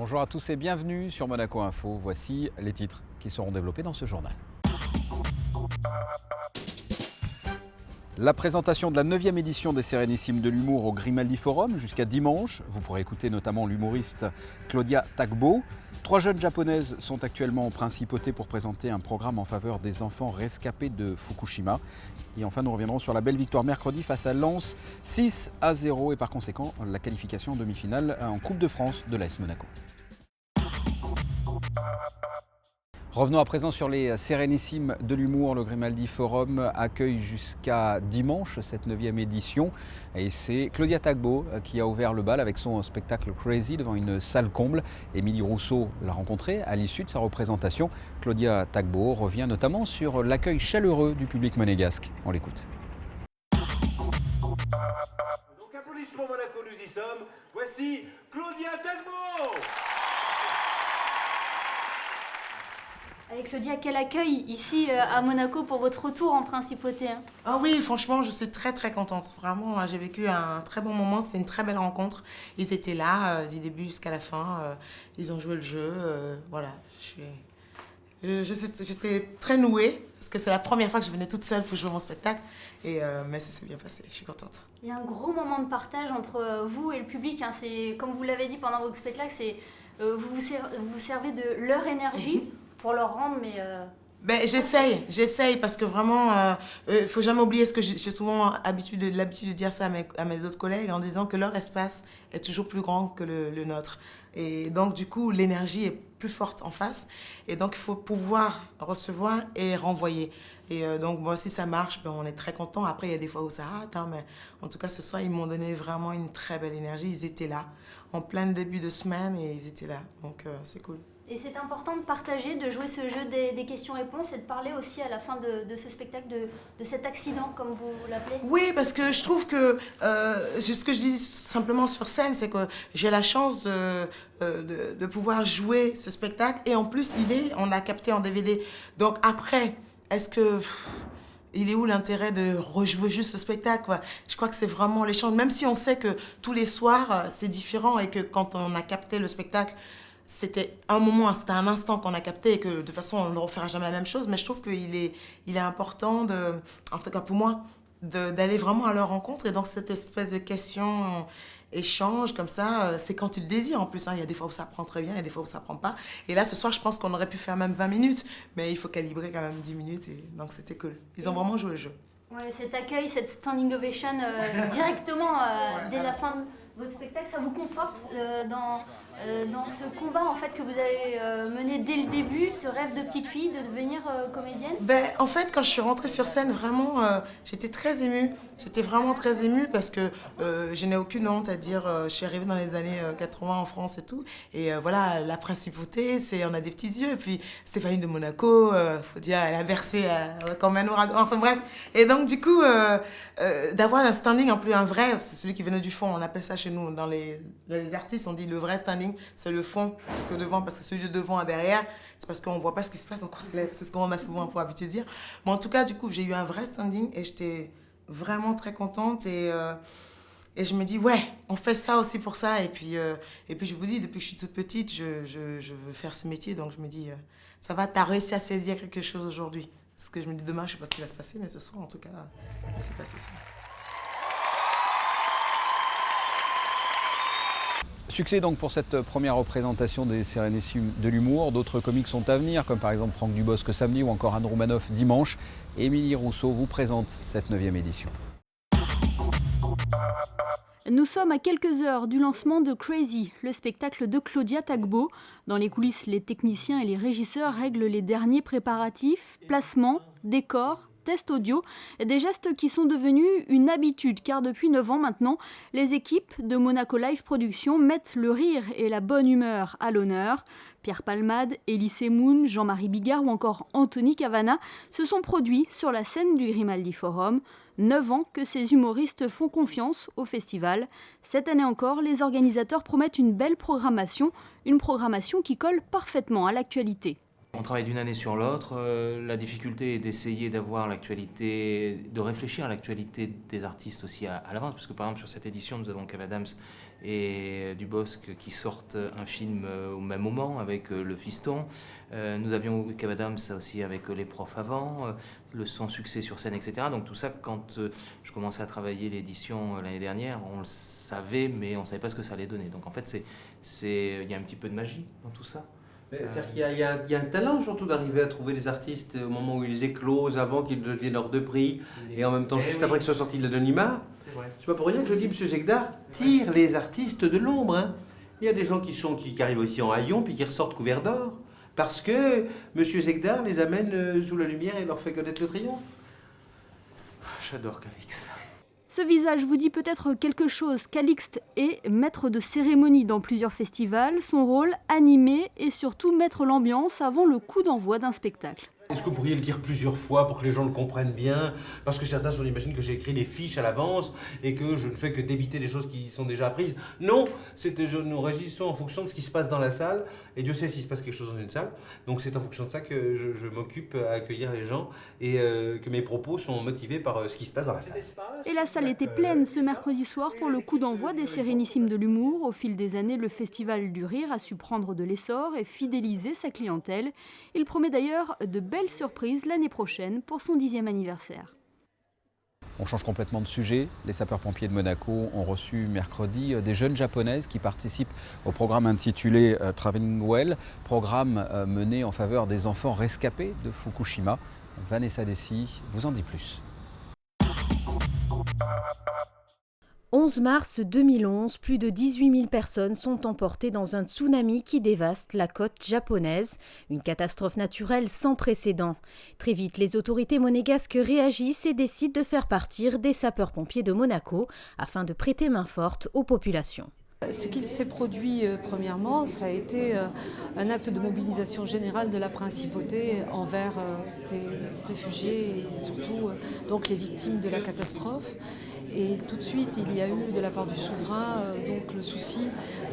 Bonjour à tous et bienvenue sur Monaco Info. Voici les titres qui seront développés dans ce journal. La présentation de la 9e édition des Sérénissimes de l'humour au Grimaldi Forum jusqu'à dimanche. Vous pourrez écouter notamment l'humoriste Claudia Tagbo. 3 jeunes japonaises sont actuellement en principauté pour présenter un programme en faveur des enfants rescapés de Fukushima. Et enfin, nous reviendrons sur la belle victoire mercredi face à Lens, 6-0 et par conséquent la qualification en demi-finale en Coupe de France de l'AS Monaco. Revenons à présent sur les Sérénissimes de l'humour. Le Grimaldi Forum accueille jusqu'à dimanche cette 9e édition. Et c'est Claudia Tagbo qui a ouvert le bal avec son spectacle Crazy devant une salle comble. Émilie Rousseau l'a rencontrée à l'issue de sa représentation. Claudia Tagbo revient notamment sur l'accueil chaleureux du public monégasque. On l'écoute. Donc applaudissements Monaco, nous y sommes. Voici Claudia Tagbo. Allez Claudia, quel accueil ici à Monaco pour votre retour en principauté hein? Ah oui, franchement, je suis très très contente. Vraiment, j'ai vécu un très bon moment. C'était une très belle rencontre. Ils étaient là du début jusqu'à la fin. Ils ont joué le jeu. Voilà, j'étais très nouée parce que c'est la première fois que je venais toute seule pour jouer mon spectacle. Mais ça s'est bien passé. Je suis contente. Il y a un gros moment de partage entre vous et le public. Hein. C'est, comme vous l'avez dit pendant votre spectacle, vous servez de leur énergie. Pour leur rendre, mais... J'essaye parce que vraiment, faut jamais oublier ce que j'ai souvent l'habitude de dire ça à mes autres collègues en disant que leur espace est toujours plus grand que le nôtre. Et donc, du coup, l'énergie est plus forte en face. Et donc, il faut pouvoir recevoir et renvoyer. Et donc, moi, si ça marche, ben, on est très contents. Après, il y a des fois où ça rate, hein, mais en tout cas, ce soir, ils m'ont donné vraiment une très belle énergie. Ils étaient là, en plein début de semaine, et ils étaient là. Donc, c'est cool. Et c'est important de partager, de jouer ce jeu des questions-réponses et de parler aussi à la fin de ce spectacle de cet accident, comme vous l'appelez. Oui, parce que je trouve que ce que je dis simplement sur scène, c'est que j'ai la chance de pouvoir jouer ce spectacle. Et en plus, on l'a capté en DVD. Donc après, il est où l'intérêt de rejouer juste ce spectacle quoi. Je crois que c'est vraiment l'échange. Même si on sait que tous les soirs, c'est différent et que quand on a capté le spectacle, c'était un instant qu'on a capté et que de toute façon on ne refera jamais la même chose, mais je trouve qu'il est important, en tout cas pour moi, d'aller vraiment à leur rencontre. Et donc cette espèce de question échange comme ça, c'est quand tu le désires en plus. Hein. Il y a des fois où ça prend très bien, il y a des fois où ça prend pas. Et là ce soir je pense qu'on aurait pu faire même 20 minutes, mais il faut calibrer quand même 10 minutes. Et donc c'était cool. Ils ont vraiment joué le jeu. Ouais, cet accueil, cette standing ovation directement dès la fin de votre spectacle, ça vous conforte dans ce combat en fait, que vous avez mené dès le début, ce rêve de petite fille de devenir comédienne? En fait, quand je suis rentrée sur scène, vraiment, j'étais très émue. J'étais vraiment très émue parce que je n'ai aucune honte à dire je suis arrivée dans les années 80 en France et tout. Et voilà, la principauté, on a des petits yeux. Et puis Stéphanie de Monaco, faut dire, elle a versé comme un ouragan. Enfin bref. Et donc, du coup, d'avoir un standing en plus, un vrai, c'est celui qui venait du fond. On appelle ça chez nous, dans les artistes, on dit le vrai standing, c'est le fond, parce que celui de devant et derrière, c'est parce qu'on ne voit pas ce qui se passe, donc on se lève. C'est ce qu'on a souvent pour habitude de dire. Mais en tout cas, du coup, j'ai eu un vrai standing et j'étais vraiment très contente. Et je me dis, ouais, on fait ça aussi pour ça. Et puis je vous dis, depuis que je suis toute petite, je veux faire ce métier. Donc je me dis, ça va, t'as réussi à saisir quelque chose aujourd'hui. Ce que je me dis demain, je ne sais pas ce qui va se passer, mais ce soir, en tout cas, il s'est passé ça. Succès donc pour cette première représentation des Sérénissimes de l'humour. D'autres comiques sont à venir, comme par exemple Franck Dubosc samedi ou encore Anne Roumanoff dimanche. Émilie Rousseau vous présente cette 9e édition. Nous sommes à quelques heures du lancement de Crazy, le spectacle de Claudia Tagbo. Dans les coulisses, les techniciens et les régisseurs règlent les derniers préparatifs, placements, décors, tests audio, des gestes qui sont devenus une habitude car depuis 9 ans maintenant, les équipes de Monaco Live Productions mettent le rire et la bonne humeur à l'honneur. Pierre Palmade, Elie Semoun, Jean-Marie Bigard ou encore Anthony Cavana se sont produits sur la scène du Grimaldi Forum. 9 ans que ces humoristes font confiance au festival. Cette année encore, les organisateurs promettent une belle programmation, une programmation qui colle parfaitement à l'actualité. On travaille d'une année sur l'autre. La difficulté est d'essayer d'avoir l'actualité, de réfléchir à l'actualité des artistes aussi à l'avance, parce que par exemple sur cette édition, nous avons Kev Adams et Dubosc qui sortent un film au même moment avec Le Fiston. Nous avions Kev Adams aussi avec Les Profs avant, son succès sur scène, etc. Donc tout ça, quand je commençais à travailler l'édition l'année dernière, on le savait, mais on ne savait pas ce que ça allait donner. Donc en fait, il y a un petit peu de magie dans tout ça. C'est-à-dire qu'il y a un talent surtout d'arriver à trouver des artistes au moment où ils éclosent, avant qu'ils deviennent hors de prix, et en même temps juste après qu'ils soient sortis de l'anonymat. C'est pas pour rien que je dis, M. Zegdar tire les artistes de l'ombre. Hein. Il y a des gens qui arrivent aussi en haillons puis qui ressortent couverts d'or, parce que M. Zegdar les amène sous la lumière et leur fait connaître le triomphe. J'adore Calixte. Ce visage vous dit peut-être quelque chose. Calixte est maître de cérémonie dans plusieurs festivals. Son rôle, animer et surtout mettre l'ambiance avant le coup d'envoi d'un spectacle. Est-ce que vous pourriez le dire plusieurs fois pour que les gens le comprennent bien? Parce que certains imaginent que j'ai écrit des fiches à l'avance et que je ne fais que débiter des choses qui sont déjà apprises. Non, nous régissons en fonction de ce qui se passe dans la salle. Et Dieu sait s'il se passe quelque chose dans une salle. Donc c'est en fonction de ça que je m'occupe à accueillir les gens et que mes propos sont motivés par ce qui se passe dans la salle. Et la salle était pleine ce mercredi soir pour le coup d'envoi des Sérénissimes de l'humour. Au fil des années, le Festival du Rire a su prendre de l'essor et fidéliser sa clientèle. Il promet d'ailleurs de belle surprise l'année prochaine pour son 10e anniversaire. On change complètement de sujet. Les sapeurs-pompiers de Monaco ont reçu mercredi des jeunes japonaises qui participent au programme intitulé Traveling Well, programme mené en faveur des enfants rescapés de Fukushima. Vanessa Dessy vous en dit plus. 11 mars 2011, plus de 18 000 personnes sont emportées dans un tsunami qui dévaste la côte japonaise. Une catastrophe naturelle sans précédent. Très vite, les autorités monégasques réagissent et décident de faire partir des sapeurs-pompiers de Monaco afin de prêter main forte aux populations. Ce qu'il s'est produit premièrement, ça a été un acte de mobilisation générale de la principauté envers ces réfugiés et surtout donc les victimes de la catastrophe. Et tout de suite, il y a eu de la part du souverain donc le souci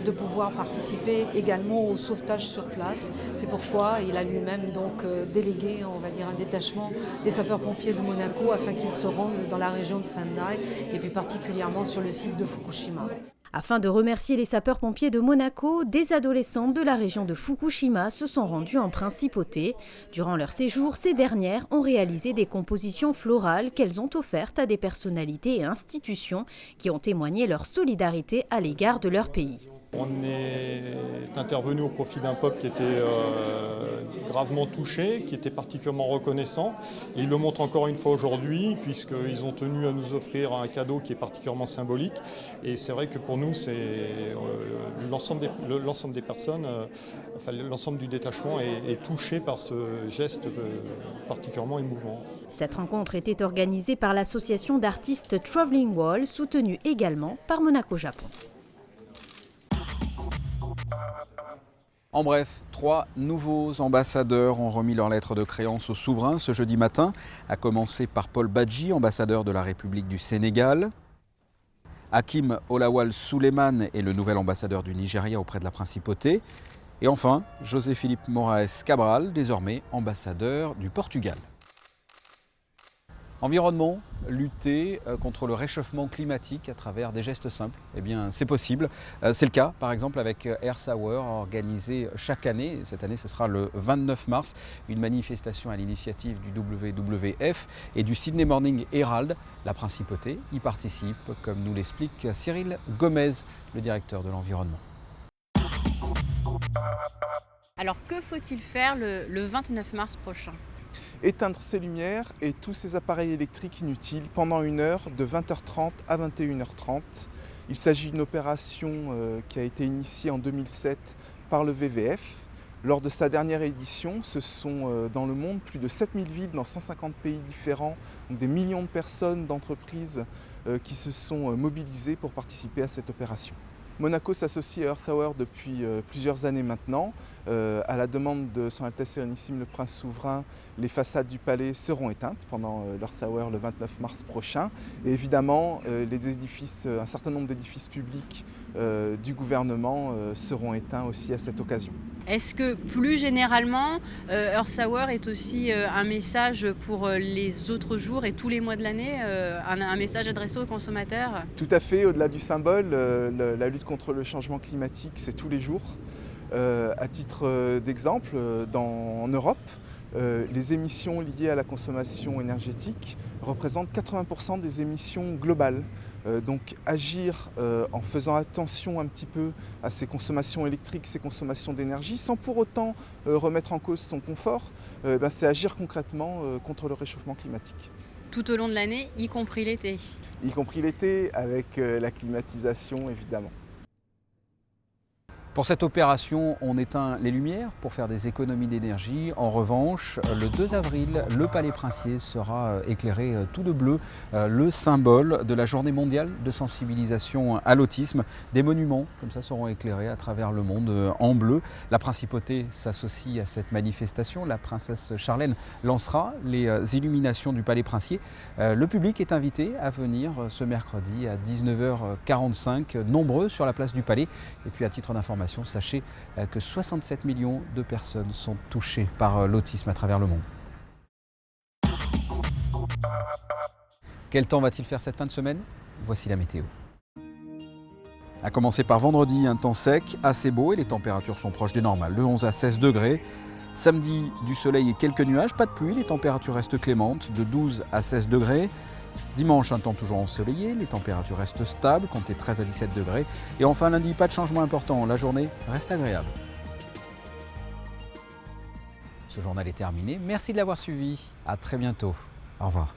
de pouvoir participer également au sauvetage sur place. C'est pourquoi il a lui-même donc délégué, on va dire, un détachement des sapeurs-pompiers de Monaco afin qu'ils se rendent dans la région de Sendai et puis particulièrement sur le site de Fukushima. Afin de remercier les sapeurs-pompiers de Monaco, des adolescentes de la région de Fukushima se sont rendues en principauté. Durant leur séjour, ces dernières ont réalisé des compositions florales qu'elles ont offertes à des personnalités et institutions qui ont témoigné leur solidarité à l'égard de leur pays. On est intervenu au profit d'un peuple qui était gravement touché, qui était particulièrement reconnaissant. Et ils le montrent encore une fois aujourd'hui, puisqu'ils ont tenu à nous offrir un cadeau qui est particulièrement symbolique. Et c'est vrai que pour nous, c'est l'ensemble des personnes, l'ensemble du détachement est touché par ce geste particulièrement émouvant. Cette rencontre était organisée par l'association d'artistes Traveling Well, soutenue également par Monaco Japon. En bref, 3 nouveaux ambassadeurs ont remis leur lettre de créance au souverain ce jeudi matin, à commencer par Paul Badji, ambassadeur de la République du Sénégal. Hakim Olawal Suleiman est le nouvel ambassadeur du Nigeria auprès de la principauté. Et enfin, José-Philippe Moraes Cabral, désormais ambassadeur du Portugal. Environnement, lutter contre le réchauffement climatique à travers des gestes simples, eh bien c'est possible. C'est le cas par exemple avec Earth Hour organisée chaque année. Cette année ce sera le 29 mars, une manifestation à l'initiative du WWF et du Sydney Morning Herald. La principauté y participe, comme nous l'explique Cyril Gomez, le directeur de l'environnement. Alors que faut-il faire le 29 mars prochain ? Éteindre ces lumières et tous ces appareils électriques inutiles pendant une heure de 20h30 à 21h30. Il s'agit d'une opération qui a été initiée en 2007 par le WWF. Lors de sa dernière édition, ce sont dans le monde plus de 7000 villes dans 150 pays différents, donc des millions de personnes, d'entreprises qui se sont mobilisées pour participer à cette opération. Monaco s'associe à Earth Hour depuis plusieurs années maintenant. À la demande de Son Altesse Sérénissime le Prince Souverain, les façades du palais seront éteintes pendant l'Earth Hour le 29 mars prochain. Et évidemment, un certain nombre d'édifices publics du gouvernement seront éteints aussi à cette occasion. Est-ce que plus généralement, Earth Hour est aussi un message pour les autres jours et tous les mois de l'année, un message adressé aux consommateurs? Tout à fait, au-delà du symbole, la lutte contre le changement climatique, c'est tous les jours. À titre d'exemple, en Europe, les émissions liées à la consommation énergétique représentent 80% des émissions globales. Donc agir en faisant attention un petit peu à ces consommations électriques, ces consommations d'énergie, sans pour autant remettre en cause son confort, c'est agir concrètement contre le réchauffement climatique. Tout au long de l'année, y compris l'été? Y compris l'été, avec la climatisation évidemment. Pour cette opération, on éteint les lumières pour faire des économies d'énergie. En revanche, le 2 avril, le Palais Princier sera éclairé tout de bleu, le symbole de la journée mondiale de sensibilisation à l'autisme. Des monuments comme ça seront éclairés à travers le monde en bleu. La principauté s'associe à cette manifestation. La princesse Charlène lancera les illuminations du Palais Princier. Le public est invité à venir ce mercredi à 19h45, nombreux sur la place du Palais. Et puis à titre d'information, sachez que 67 millions de personnes sont touchées par l'autisme à travers le monde. Quel temps va-t-il faire cette fin de semaine? Voici la météo. À commencer par vendredi, un temps sec, assez beau et les températures sont proches des normales, de 11 à 16 degrés. Samedi, du soleil et quelques nuages, pas de pluie, les températures restent clémentes, de 12 à 16 degrés. Dimanche, un temps toujours ensoleillé, les températures restent stables, comptez 13 à 17 degrés. Et enfin lundi, pas de changement important, la journée reste agréable. Ce journal est terminé, merci de l'avoir suivi, à très bientôt, au revoir.